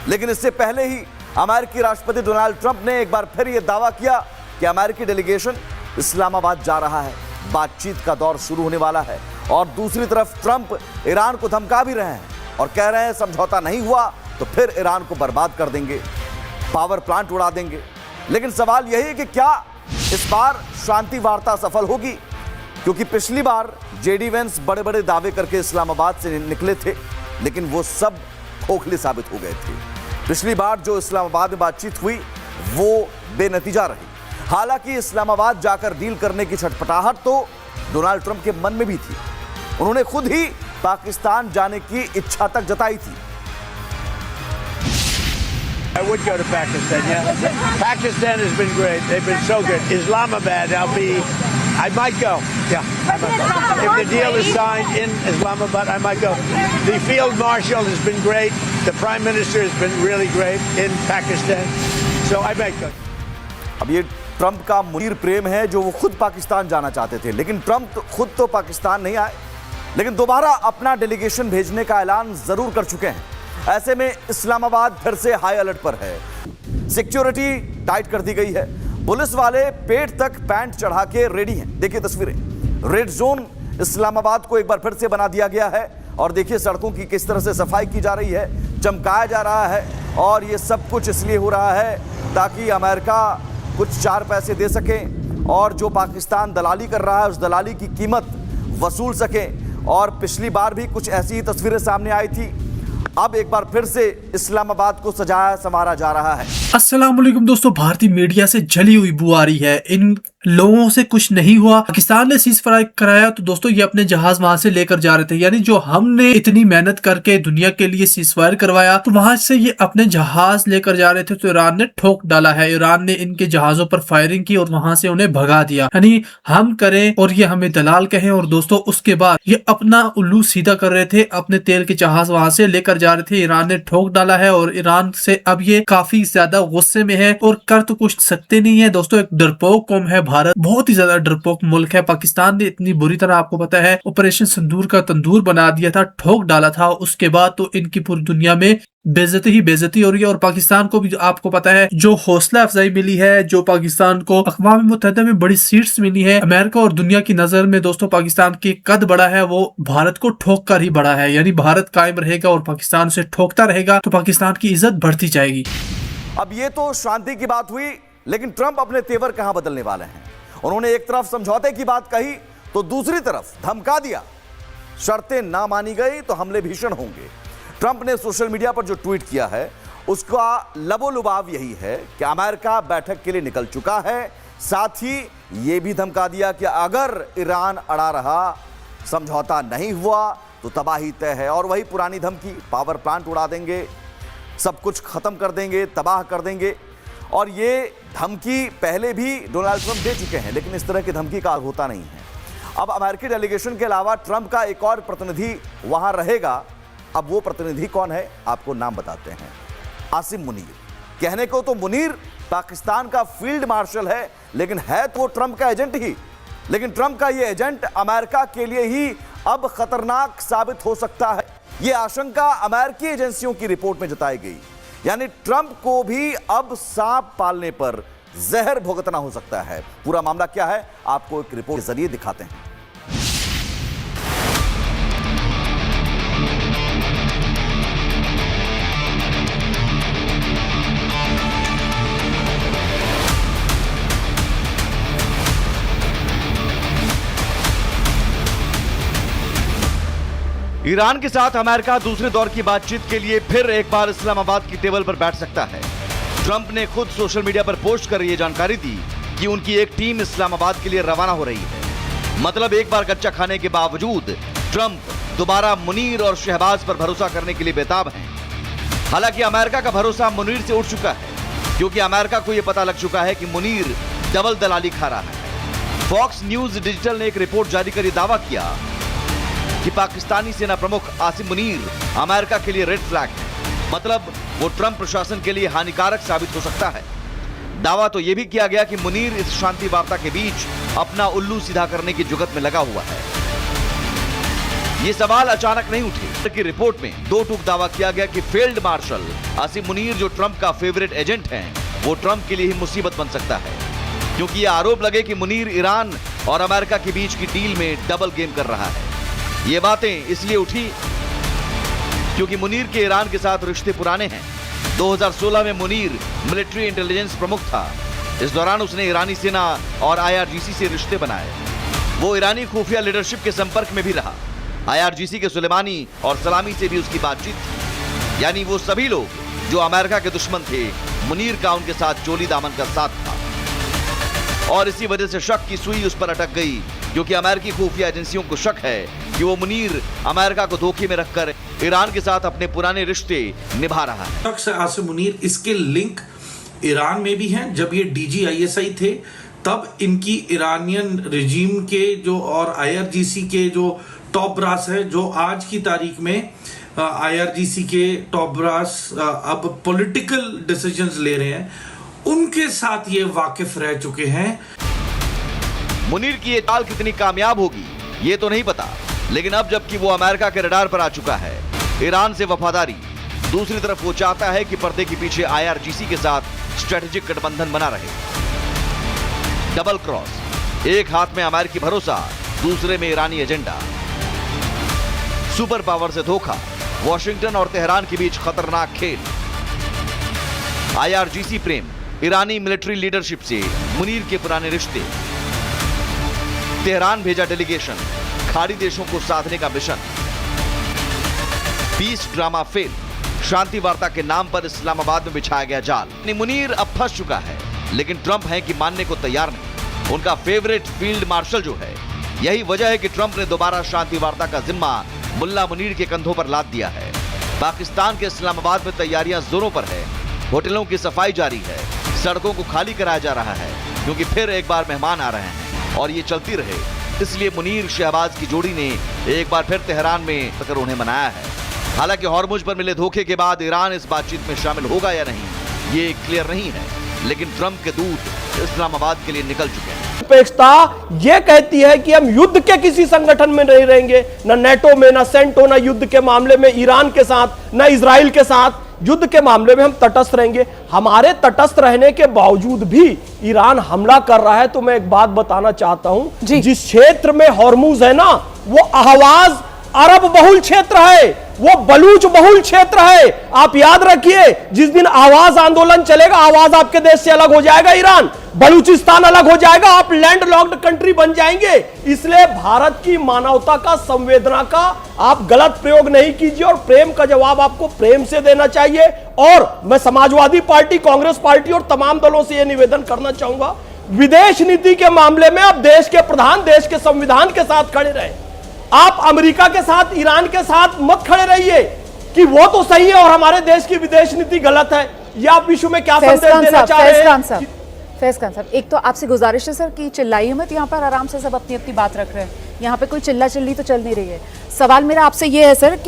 लेकिन इससे पहले ही अमेरिकी राष्ट्रपति डोनाल्ड ट्रंप ने एक बार फिर यह दावा किया कि अमेरिकी डेलीगेशन इस्लामाबाद जा रहा है, बातचीत का दौर शुरू होने वाला है। और दूसरी तरफ ट्रंप ईरान को धमका भी रहे हैं और कह रहे हैं समझौता नहीं हुआ तो फिर ईरान को बर्बाद कर देंगे, पावर प्लांट उड़ा देंगे। लेकिन सवाल यही है कि क्या इस बार शांति वार्ता सफल होगी, क्योंकि पिछली बार जेडी वेंस बड़े बड़े दावे करके इस्लामाबाद से निकले थे, लेकिन वो सब खोखले साबित हो गए थे। पिछली बार जो इस्लामाबाद में बातचीत हुई वो बेनतीजा रही। हालांकि इस्लामाबाद जाकर डील करने की छटपटाहट तो डोनाल्ड ट्रंप के मन में भी थी। उन्होंने खुद ही पाकिस्तान जाने की इच्छा तक जताई थी। I would go to Pakistan, yeah. Pakistan has been great. They've been so good. Islamabad, I might go. Yeah, I might go. If the deal is signed in Islamabad, I might go. The field marshal has been great. The prime minister has been really great in Pakistan. So I might go. अब ये Trump का मुनीर प्रेम है जो वो खुद पाकिस्तान जाना चाहते थे, लेकिन ट्रंप खुद तो पाकिस्तान नहीं आए, लेकिन दोबारा अपना डेलीगेशन भेजने का ऐलान जरूर कर चुके हैं। ऐसे में इस्लामाबाद फिर से हाई अलर्ट पर है। सिक्योरिटी टाइट कर दी गई है। पुलिस वाले पेट तक पैंट चढ़ा के रेडी हैं। देखिए तस्वीरें, रेड जोन इस्लामाबाद को एक बार फिर से बना दिया गया है। और देखिए सड़कों की किस तरह से सफाई की जा रही है, चमकाया जा रहा है। और ये सब कुछ इसलिए हो रहा है ताकि अमेरिका कुछ 4 पैसे दे सके और जो पाकिस्तान दलाली कर रहा है उस दलाली की कीमत वसूल सके। और पिछली बार भी कुछ ऐसी ही तस्वीरें सामने आई थी। अब एक बार फिर से इस्लामाबाद को सजाया संवारा जा रहा है। अस्सलाम वालेकुम दोस्तों, भारतीय मीडिया से जली हुई बू आ रही है। इन लोगों से कुछ नहीं हुआ, पाकिस्तान ने सीज फायर कराया तो दोस्तों ये अपने जहाज वहां से लेकर जा रहे थे। यानी जो हमने इतनी मेहनत करके दुनिया के लिए सीज फायर करवाया तो वहां से ये अपने जहाज लेकर जा रहे थे, तो ईरान ने ठोक डाला है। ईरान ने इनके जहाजों पर फायरिंग की और वहां से उन्हें भगा दिया। यानी हम करें और ये हमें दलाल कहें। और दोस्तों उसके बाद ये अपना उल्लू सीधा कर रहे थे, अपने तेल के जहाज वहां से लेकर जा रहे थे। ईरान ने ठोक डाला है और ईरान से अब ये काफी ज्यादा गुस्से में है और कर तो कुछ सकते नहीं है। दोस्तों एक डरपोक कौम है भारत, बहुत ही ज्यादा डरपोक मुल्क है। पाकिस्तान ने इतनी बुरी तरह आपको पता है ऑपरेशन सिंदूर का तंदूर बना दिया था, ठोक डाला था। उसके बाद तो इनकी पूरी दुनिया में बेइज्जती ही बेइज्जती हो रही है। और पाकिस्तान को भी आपको पता है जो हौसला अफजाई मिली है, जो पाकिस्तान को अक़वाम मुत्तहिदा में बड़ी सीट्स मिली है, अमेरिका और दुनिया की नजर में दोस्तों पाकिस्तान की कद बढ़ा है, वो भारत को ठोक कर ही बढ़ा है। यानी भारत कायम रहेगा और पाकिस्तान से ठोकता रहेगा तो पाकिस्तान की इज्जत बढ़ती जाएगी। अब ये तो शांति की बात हुई, लेकिन ट्रंप अपने तेवर कहां बदलने वाले हैं। उन्होंने एक तरफ समझौते की बात कही तो दूसरी तरफ धमका दिया, शर्तें ना मानी गई तो हमले भीषण होंगे। ट्रंप ने सोशल मीडिया पर जो ट्वीट किया है उसका लबोलुबाव यही है कि अमेरिका बैठक के लिए निकल चुका है। साथ ही यह भी धमका दिया कि अगर ईरान अड़ा रहा, समझौता नहीं हुआ तो तबाही तय है। और वही पुरानी धमकी, पावर प्लांट उड़ा देंगे, सब कुछ खत्म कर देंगे, तबाह कर देंगे। और ये धमकी पहले भी डोनाल्ड ट्रंप दे चुके हैं, लेकिन इस तरह की धमकी का होता नहीं है। अब अमेरिकी डेलीगेशन के अलावा ट्रंप का एक और प्रतिनिधि वहां रहेगा। अब वो प्रतिनिधि कौन है, आपको नाम बताते हैं। आसिम मुनीर। कहने को तो मुनीर पाकिस्तान का फील्ड मार्शल है, लेकिन है तो ट्रंप का एजेंट ही। लेकिन ट्रंप का ये एजेंट अमेरिका के लिए ही अब खतरनाक साबित हो सकता है, ये आशंका अमेरिकी एजेंसियों की रिपोर्ट में जताई गई। यानी ट्रंप को भी अब सांप पालने पर जहर भुगतना हो सकता है। पूरा मामला क्या है आपको एक रिपोर्ट के जरिए दिखाते हैं। ईरान के साथ अमेरिका दूसरे दौर की बातचीत के लिए फिर एक बार इस्लामाबाद की टेबल पर बैठ सकता है। ट्रंप ने खुद सोशल मीडिया पर पोस्ट कर यह जानकारी दी कि उनकी एक टीम इस्लामाबाद के लिए रवाना हो रही है। मतलब एक बार कच्चा खाने के बावजूद ट्रंप दोबारा मुनीर और शहबाज पर भरोसा करने के लिए बेताब हैं। हालांकि अमेरिका का भरोसा मुनीर से उठ चुका है, क्योंकि अमेरिका को यह पता लग चुका है कि मुनीर डबल दलाली खा रहा है। फॉक्स न्यूज डिजिटल ने एक रिपोर्ट जारी कर यह दावा किया कि पाकिस्तानी सेना प्रमुख आसिम मुनीर अमेरिका के लिए रेड फ्लैग है। मतलब वो ट्रंप प्रशासन के लिए हानिकारक साबित हो सकता है। दावा तो यह भी किया गया कि मुनीर इस शांति वार्ता के बीच अपना उल्लू सीधा करने की जुगत में लगा हुआ है। ये सवाल अचानक नहीं उठे कि रिपोर्ट में दो टूक दावा किया गया कि फील्ड मार्शल आसिम मुनीर जो ट्रंप का फेवरेट एजेंट है वो ट्रंप के लिए ही मुसीबत बन सकता है, क्योंकि ये आरोप लगे कि मुनीर ईरान और अमेरिका के बीच की डील में डबल गेम कर रहा है। ये बातें इसलिए उठी क्योंकि मुनीर के ईरान के साथ रिश्ते पुराने हैं। 2016 में मुनीर मिलिट्री इंटेलिजेंस प्रमुख था। इस दौरान उसने ईरानी सेना और IRGC से रिश्ते बनाए। वो ईरानी खुफिया लीडरशिप के संपर्क में भी रहा। IRGC के सुलेमानी और सलामी से भी उसकी बातचीत थी। यानी वो सभी लोग जो अमेरिका के दुश्मन थे, मुनीर का उनके साथ चोली दामन का साथ था। और इसी वजह से शक की सुई उस पर अटक गई, क्योंकि अमेरिकी खुफिया एजेंसियों को शक है कि वो मुनीर अमेरिका को धोखे में रखकर ईरान के साथ अपने पुराने रिश्ते निभा रहा है। शख्स आसिम मुनीर, इसके लिंक ईरान में भी हैं। जब ये DGISI थे तब इनकी ईरानियन रिजीम के जो और IRGC के जो टॉप ब्रास है, जो आज की तारीख में IRGC के टॉप ब्रास अब पॉलिटिकल डिसीजंस ले रहे हैं, उनके साथ ये वाकिफ रह चुके हैं। मुनीर की ये चाल कितनी कामयाब होगी ये तो नहीं पता, लेकिन अब जबकि वो अमेरिका के रडार पर आ चुका है, ईरान से वफादारी, दूसरी तरफ वो चाहता है कि पर्दे के पीछे IRGC के साथ स्ट्रेटेजिक गठबंधन बना रहे। डबल क्रॉस, एक हाथ में अमेरिकी भरोसा, दूसरे में ईरानी एजेंडा। सुपर पावर से धोखा, वॉशिंगटन और तेहरान के बीच खतरनाक खेल। IRGC प्रेम, ईरानी मिलिट्री लीडरशिप से मुनीर के पुराने रिश्ते। तेहरान भेजा डेलीगेशन, खाड़ी देशों को साधने का मिशन। पीस ड्रामा फेल, शांति वार्ता के नाम पर इस्लामाबाद में बिछाया गया जाल। मुनीर अब फंस चुका है, लेकिन ट्रंप है कि मानने को तैयार नहीं। उनका फेवरेट फील्ड मार्शल जो है, यही वजह है कि ट्रंप ने दोबारा शांति वार्ता का जिम्मा मुल्ला मुनीर के कंधों पर लाद दिया है। पाकिस्तान के इस्लामाबाद में तैयारियां जोरों पर है। होटलों की सफाई जारी है, सड़कों को खाली कराया जा रहा है, क्योंकि फिर एक बार मेहमान आ रहे हैं और ये चलती रहे। इसलिए मुनीर शहबाज की जोड़ी ने एक बार फिर तेहरान में आकर उन्हें मनाया है। हालांकि हॉर्मुज पर मिले धोखे के बाद ईरान इस बातचीत में शामिल होगा या नहीं ये क्लियर नहीं है, लेकिन ट्रंप के दूत इस्लामाबाद के लिए निकल चुके हैं। अपेक्षता ये कहती है कि हम युद्ध के किसी संगठन में नहीं रहेंगे, न नेटो में, न सेंटो, न युद्ध के मामले में ईरान के साथ, न इजराइल के साथ। युद्ध के मामले में हम तटस्थ रहेंगे। हमारे तटस्थ रहने के बावजूद भी ईरान हमला कर रहा है। तो मैं एक बात बताना चाहता हूं, जिस क्षेत्र में हॉर्मुज है ना, वो अहवाज अरब बहुल क्षेत्र है, वो बलूच बहुल क्षेत्र है। आप याद रखिए, जिस दिन आवाज आंदोलन चलेगा, आवाज आपके देश से अलग हो जाएगा, ईरान, बलूचिस्तान अलग हो जाएगा, आप लैंड लॉक्ड कंट्री बन जाएंगे। इसलिए भारत की मानवता का, संवेदना का आप गलत प्रयोग नहीं कीजिए और प्रेम का जवाब आपको प्रेम से देना चाहिए। और मैं समाजवादी पार्टी, कांग्रेस पार्टी और तमाम दलों से यह निवेदन करना चाहूंगा, विदेश नीति के मामले में आप देश के प्रधान, देश के संविधान के साथ खड़े रहे। आप अमेरिका के साथ, ईरान के साथ मत खड़े रहिए कि वो तो सही है और हमारे देश की विदेश नीति गलत है। ये आप विश्व में क्या संदेश देना चाह रहे हैं? फैज खान साहब, एक तो आपसे गुजारिश है सर कि चिल्लाइए मत, यहाँ पर आराम से सब अपनी अपनी बात रख रहे हैं। यहाँ पे कोई चिल्ला चिल्ली तो चल नहीं रही है। सवाल मेरा आपसे ये है सर कि